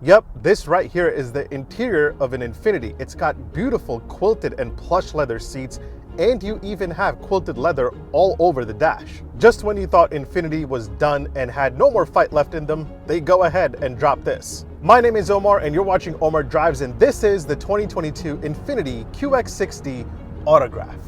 Yep, this right here is the interior of an Infiniti. It's got beautiful quilted and plush leather seats, and you even have quilted leather all over the dash. Just when you thought Infiniti was done and had no more fight left in them, they go ahead and drop this. My name is Omar and you're watching Omar Drives, and this is the 2022 Infiniti QX60 Autograph.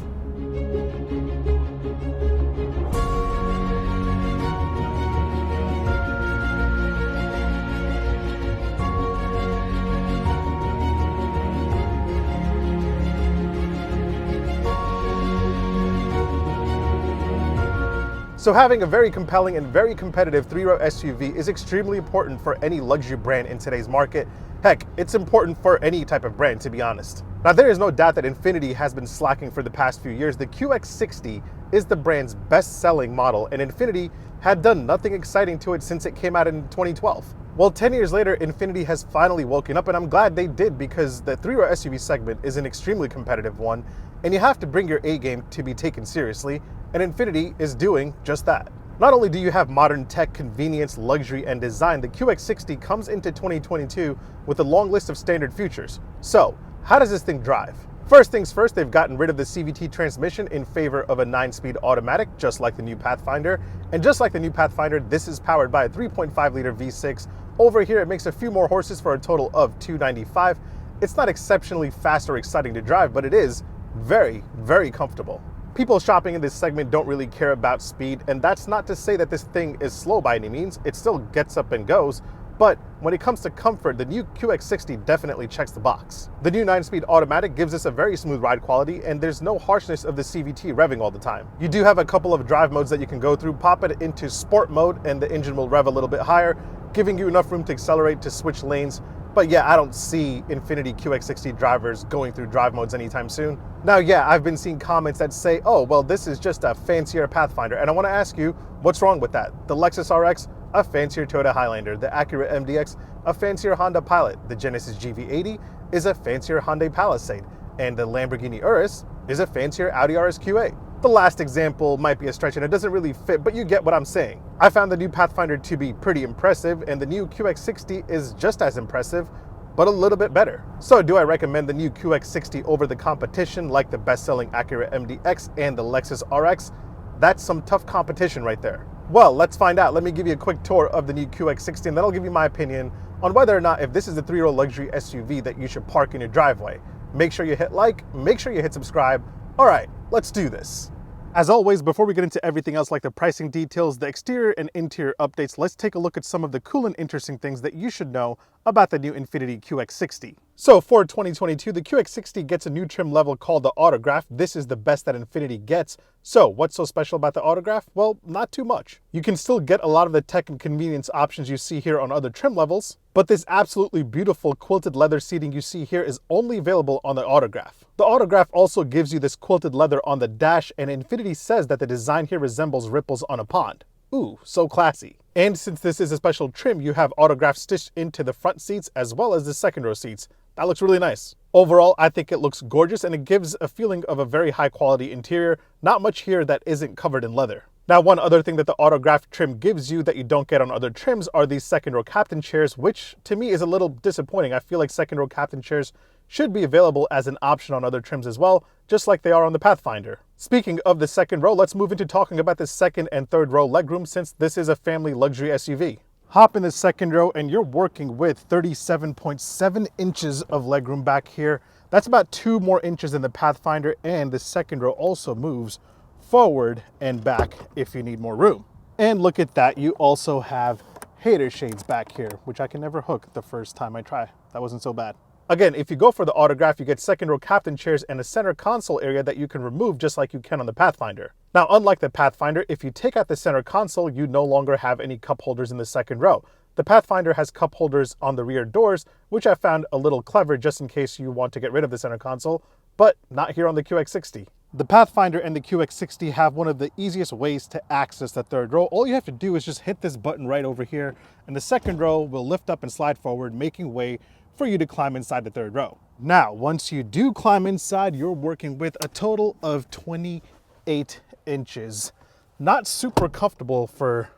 So having a very compelling and very competitive three-row SUV is extremely important for any luxury brand in today's market. Heck, it's important for any type of brand, to be honest. Now, there is no doubt that Infiniti has been slacking for the past few years. The QX60 is the brand's best-selling model, and Infiniti had done nothing exciting to it since it came out in 2012. Well, 10 years later, Infiniti has finally woken up, and I'm glad they did, because the three-row SUV segment is an extremely competitive one, and you have to bring your A game to be taken seriously, and Infiniti is doing just that. Not only do you have modern tech, convenience, luxury, and design, the QX60 comes into 2022 with a long list of standard features. So, how does this thing drive? First things first, they've gotten rid of the CVT transmission in favor of a 9-speed automatic, just like the new Pathfinder. And just like the new Pathfinder, this is powered by a 3.5-liter V6. Over here, it makes a few more horses for a total of 295. It's not exceptionally fast or exciting to drive, but it is very, very comfortable. People shopping in this segment don't really care about speed, and that's not to say that this thing is slow by any means. It still gets up and goes, but when it comes to comfort, the new QX60 definitely checks the box. The new 9-speed automatic gives us a very smooth ride quality, and there's no harshness of the CVT revving all the time. You do have a couple of drive modes that you can go through. Pop it into sport mode, and the engine will rev a little bit higher, giving you enough room to accelerate to switch lanes. But yeah, I don't see Infiniti QX60 drivers going through drive modes anytime soon. Now, yeah, I've been seeing comments that say, oh, well, this is just a fancier Pathfinder. And I want to ask you, what's wrong with that? The Lexus RX, a fancier Toyota Highlander. The Acura MDX, a fancier Honda Pilot. The Genesis GV80 is a fancier Hyundai Palisade. And the Lamborghini Urus is a fancier Audi RSQ8. The last example might be a stretch and it doesn't really fit, but you get what I'm saying. I found the new Pathfinder to be pretty impressive, and the new QX60 is just as impressive, but a little bit better. So do I recommend the new QX60 over the competition like the best-selling Acura MDX and the Lexus RX? That's some tough competition right there. Well, let's find out. Let me give you a quick tour of the new QX60, and then I'll give you my opinion on whether or not if this is the three-row luxury SUV that you should park in your driveway. Make sure you hit like, make sure you hit subscribe. All right, let's do this. As always, before we get into everything else like the pricing details, the exterior and interior updates, let's take a look at some of the cool and interesting things that you should know about the new Infiniti QX60. So for 2022, the QX60 gets a new trim level called the Autograph. This is the best that Infiniti gets. So what's so special about the Autograph? Well, not too much. You can still get a lot of the tech and convenience options you see here on other trim levels, but this absolutely beautiful quilted leather seating you see here is only available on the Autograph. The Autograph also gives you this quilted leather on the dash, and Infiniti says that the design here resembles ripples on a pond. Ooh, so classy. And since this is a special trim, you have Autograph stitched into the front seats as well as the second row seats. That looks really nice. Overall, I think it looks gorgeous, and it gives a feeling of a very high quality interior. Not much here that isn't covered in leather. Now, one other thing that the Autograph trim gives you that you don't get on other trims are these second row captain chairs, which to me is a little disappointing. I feel like second row captain chairs should be available as an option on other trims as well, just like they are on the Pathfinder. Speaking of the second row, let's move into talking about the second and third row legroom, since this is a family luxury SUV. Hop in the second row and you're working with 37.7 inches of legroom back here. That's about 2 more inches than the Pathfinder, and the second row also moves forward and back if you need more room. And look at that, you also have hater shades back here, which I can never hook the first time I try. That wasn't so bad. Again, if you go for the Autograph, you get second row captain chairs and a center console area that you can remove just like you can on the Pathfinder. Now, unlike the Pathfinder, if you take out the center console, you no longer have any cup holders in the second row. The Pathfinder has cup holders on the rear doors, which I found a little clever just in case you want to get rid of the center console, but not here on the QX60. The Pathfinder and the QX60 have one of the easiest ways to access the third row. All you have to do is just hit this button right over here, and the second row will lift up and slide forward, making way for you to climb inside the third row. Now, once you do climb inside, you're working with a total of 28 inches. Not super comfortable for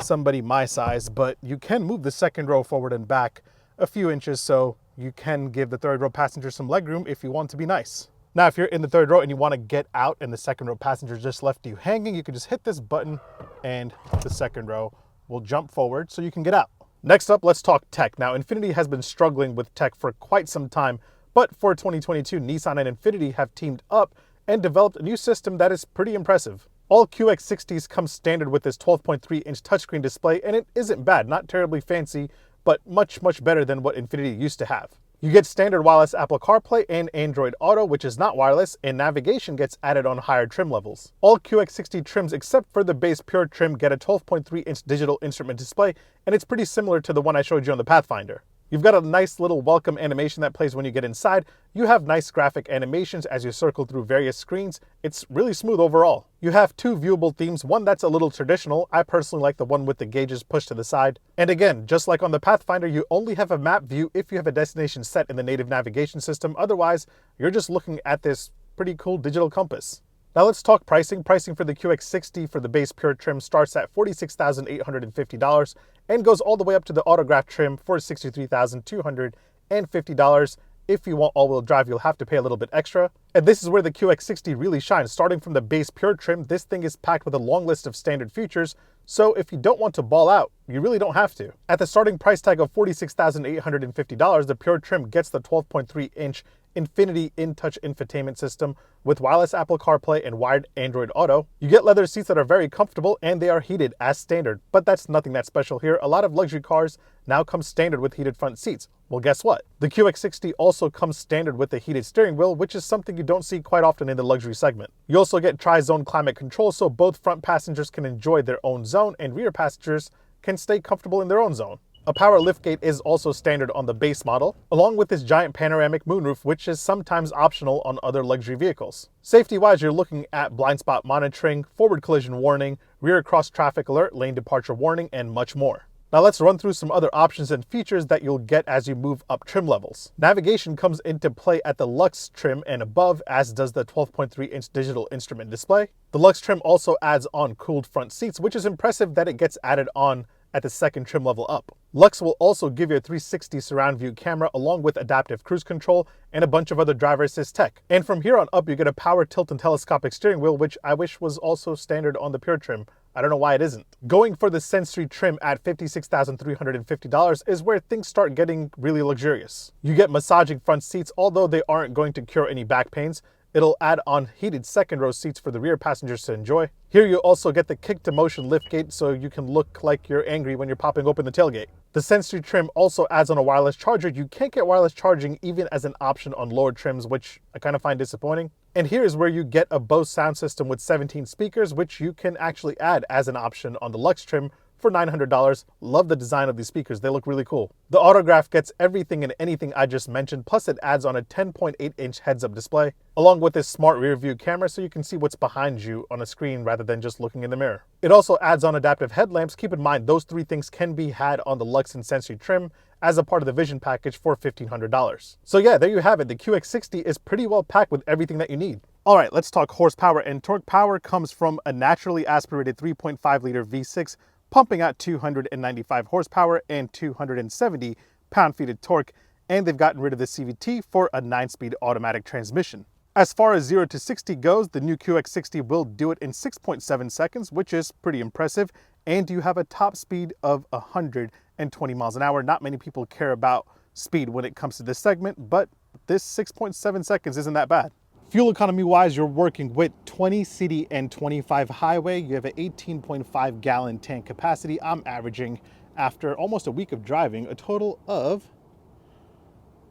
somebody my size, but you can move the second row forward and back a few inches, so you can give the third row passenger some legroom if you want to be nice. Now, if you're in the third row and you want to get out and the second row passenger just left you hanging, you can just hit this button and the second row will jump forward so you can get out. Next up, let's talk tech. Now, Infiniti has been struggling with tech for quite some time, but for 2022, Nissan and Infiniti have teamed up and developed a new system that is pretty impressive. All QX60s come standard with this 12.3-inch touchscreen display, and it isn't bad, not terribly fancy, but much better than what Infiniti used to have. You get standard wireless Apple CarPlay and Android Auto, which is not wireless, and navigation gets added on higher trim levels. All QX60 trims except for the base Pure trim get a 12.3-inch digital instrument display, and it's pretty similar to the one I showed you on the Pathfinder. You've got a nice little welcome animation that plays when you get inside. You have nice graphic animations as you circle through various screens. It's really smooth overall. You have two viewable themes, one that's a little traditional. I personally like the one with the gauges pushed to the side. And again, just like on the Pathfinder, you only have a map view if you have a destination set in the native navigation system. Otherwise, you're just looking at this pretty cool digital compass. Now let's talk pricing. Pricing for the QX60 for the base Pure trim starts at $46,850 and goes all the way up to the Autograph trim for $63,250. If you want all-wheel drive, you'll have to pay a little bit extra. And this is where the QX60 really shines. Starting from the base Pure trim, this thing is packed with a long list of standard features, so if you don't want to ball out, you really don't have to. At the starting price tag of $46,850, the Pure trim gets the 12.3-inch Infiniti InTouch infotainment system with wireless Apple CarPlay and wired Android Auto. You get leather seats that are very comfortable and they are heated as standard, but that's nothing that special here. A lot of luxury cars now come standard with heated front seats. Well, guess what? The QX60 also comes standard with a heated steering wheel, which is something you don't see quite often in the luxury segment. You also get tri-zone climate control, so both front passengers can enjoy their own zone and rear passengers can stay comfortable in their own zone. A power liftgate is also standard on the base model, along with this giant panoramic moonroof, which is sometimes optional on other luxury vehicles. Safety-wise, you're looking at blind spot monitoring, forward collision warning, rear cross traffic alert, lane departure warning, and much more. Now let's run through some other options and features that you'll get as you move up trim levels. Navigation comes into play at the Luxe trim and above, as does the 12.3-inch digital instrument display. The Luxe trim also adds on cooled front seats, which is impressive that it gets added on at the second trim level up. Luxe will also give you a 360 surround view camera along with adaptive cruise control and a bunch of other driver assist tech. And from here on up, you get a power tilt and telescopic steering wheel, which I wish was also standard on the Pure trim. I don't know why it isn't. Going for the Sensory trim at $56,350 is where things start getting really luxurious. You get massaging front seats, although they aren't going to cure any back pains. It'll add on heated second row seats for the rear passengers to enjoy. Here you also get the kick to motion liftgate, so you can look like you're angry when you're popping open the tailgate. The Sensory trim also adds on a wireless charger. You can't get wireless charging even as an option on lower trims, which I kind of find disappointing. And here is where you get a Bose sound system with 17 speakers, which you can actually add as an option on the Luxe trim for $900. Love the design of these speakers, they look really cool. The Autograph gets everything and anything I just mentioned, plus it adds on a 10.8-inch heads-up display, along with this smart rear view camera so you can see what's behind you on a screen rather than just looking in the mirror. It also adds on adaptive headlamps. Keep in mind, those three things can be had on the Luxe and Sensory trim as a part of the Vision package for $1,500. So yeah, there you have it. The QX60 is pretty well packed with everything that you need. All right, let's talk horsepower and torque. Power comes from a naturally aspirated 3.5-liter V6 pumping out 295 horsepower and 270 pound-feet of torque, and they've gotten rid of the CVT for a 9-speed automatic transmission. As far as 0 to 60 goes, the new QX60 will do it in 6.7 seconds, which is pretty impressive, and you have a top speed of 120 miles an hour. Not many people care about speed when it comes to this segment, but this 6.7 seconds isn't that bad. Fuel economy wise, you're working with 20 city and 25 highway. You have an 18.5 gallon tank capacity. I'm averaging, after almost a week of driving, a total of,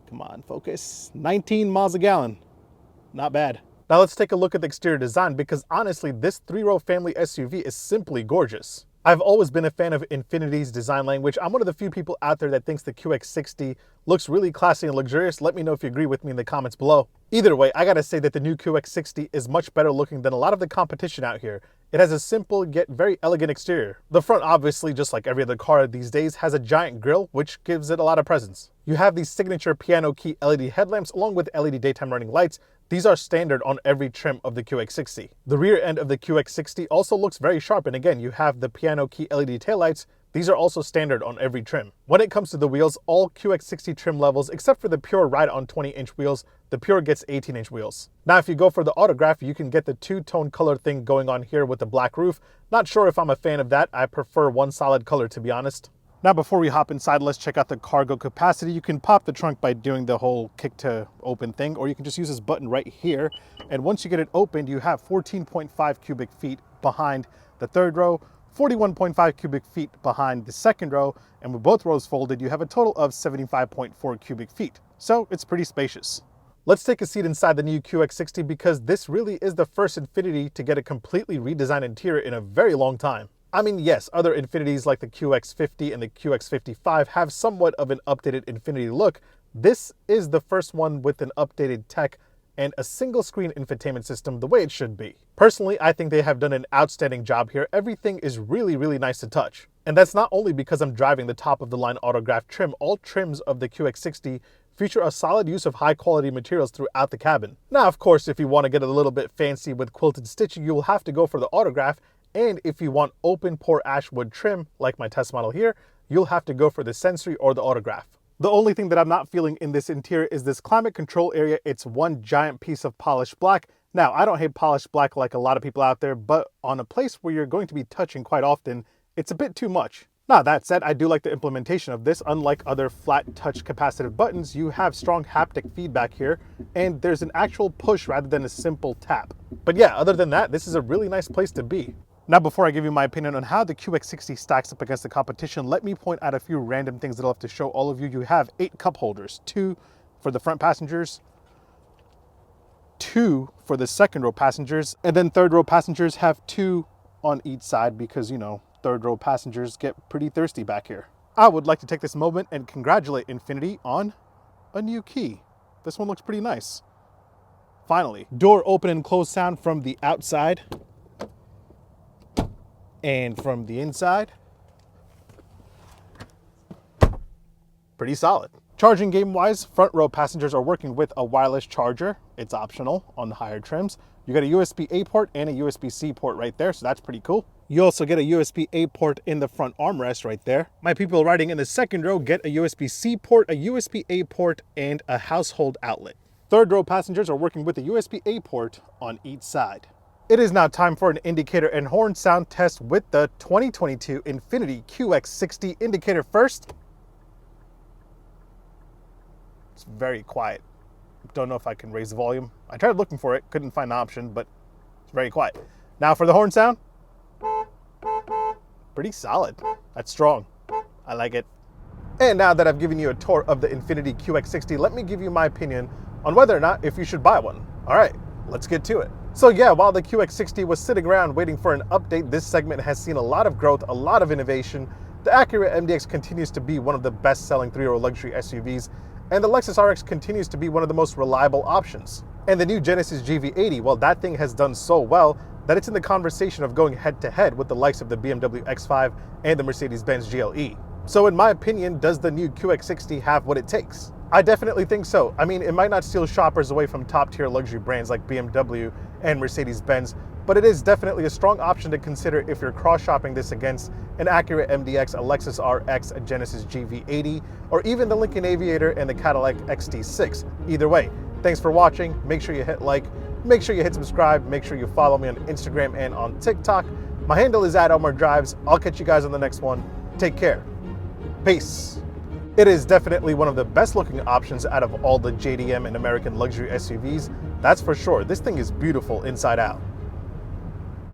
come on, focus, 19 miles a gallon. Not bad. Now let's take a look at the exterior design, because honestly, this 3-row family SUV is simply gorgeous. I've always been a fan of Infiniti's design language. I'm one of the few people out there that thinks the QX60 looks really classy and luxurious. Let me know if you agree with me in the comments below. Either way, I gotta say that the new QX60 is much better looking than a lot of the competition out here. It has a simple yet very elegant exterior. The front, obviously, just like every other car these days, has a giant grille, which gives it a lot of presence. You have these signature piano key LED headlamps along with LED daytime running lights. These are standard on every trim of the QX60. The rear end of the QX60 also looks very sharp, and again, you have the piano key LED taillights, These are also standard on every trim. When it comes to the wheels, all QX60 trim levels, except for the Pure ride on 20-inch wheels, the Pure gets 18-inch wheels. Now, if you go for the Autograph, you can get the two-tone color thing going on here with the black roof. Not sure if I'm a fan of that. I prefer one solid color, to be honest. Now, before we hop inside, let's check out the cargo capacity. You can pop the trunk by doing the whole kick to open thing, or you can just use this button right here. And once you get it opened, you have 14.5 cubic feet behind the third row, 41.5 cubic feet behind the second row, and with both rows folded, you have a total of 75.4 cubic feet. So it's pretty spacious. Let's take a seat inside the new QX60 because this really is the first Infiniti to get a completely redesigned interior in a very long time. I mean, yes, other Infinitis like the QX50 and the QX55 have somewhat of an updated Infiniti look. This is the first one with an updated tech and a single screen infotainment system the way it should be. Personally, I think they have done an outstanding job here. Everything is really, really nice to touch. And that's not only because I'm driving the top of the line Autograph trim. All trims of the QX60 feature a solid use of high quality materials throughout the cabin. Now, of course, if you want to get a little bit fancy with quilted stitching, you will have to go for the Autograph. And if you want open pore ashwood trim, like my test model here, you'll have to go for the Sensory or the Autograph. The only thing that I'm not feeling in this interior is this climate control area. It's one giant piece of polished black. Now, I don't hate polished black like a lot of people out there, but on a place where you're going to be touching quite often, it's a bit too much. Now, that said, I do like the implementation of this. Unlike other flat touch capacitive buttons, you have strong haptic feedback here, and there's an actual push rather than a simple tap. But yeah, other than that, this is a really nice place to be. Now, before I give you my opinion on how the QX60 stacks up against the competition, let me point out a few random things that I'll have to show all of you. You have 8 cup holders, 2 for the front passengers, 2 for the second row passengers, and then third row passengers have 2 on each side because, you know, third row passengers get pretty thirsty back here. I would like to take this moment and congratulate Infiniti on a new key. This one looks pretty nice. Finally, door open and close sound from the outside. And from the inside, pretty solid. Charging game wise, front row passengers are working with a wireless charger. It's optional on the higher trims. You get a USB-A port and a USB-C port right there, so that's pretty cool. You also get a USB-A port in the front armrest right there. My people riding in the second row get a USB-C port, a USB-A port, and a household outlet. Third row passengers are working with a USB-A port on each side. It is now time for an indicator and horn sound test with the 2022 Infiniti QX60 indicator first. It's very quiet. Don't know if I can raise the volume. I tried looking for it, couldn't find the option, but it's very quiet. Now for the horn sound. Pretty solid. That's strong. I like it. And now that I've given you a tour of the Infiniti QX60, let me give you my opinion on whether or not if you should buy one. All right, let's get to it. So yeah, while the QX60 was sitting around waiting for an update, this segment has seen a lot of growth, a lot of innovation. The Acura MDX continues to be one of the best-selling three-row luxury SUVs, and the Lexus RX continues to be one of the most reliable options. And the new Genesis GV80, well, that thing has done so well that it's in the conversation of going head-to-head with the likes of the BMW X5 and the Mercedes-Benz GLE. So in my opinion, does the new QX60 have what it takes? I definitely think so. I mean, it might not steal shoppers away from top-tier luxury brands like BMW and Mercedes-Benz, but it is definitely a strong option to consider if you're cross-shopping this against an Acura MDX, a Lexus RX, a Genesis GV80, or even the Lincoln Aviator and the Cadillac XT6. Either way, thanks for watching. Make sure you hit like, make sure you hit subscribe, make sure you follow me on Instagram and on TikTok. My handle is @ElmarDrives. I'll catch you guys on the next one. Take care. Peace. It is definitely one of the best looking options out of all the JDM and American luxury SUVs. That's for sure. This thing is beautiful inside out.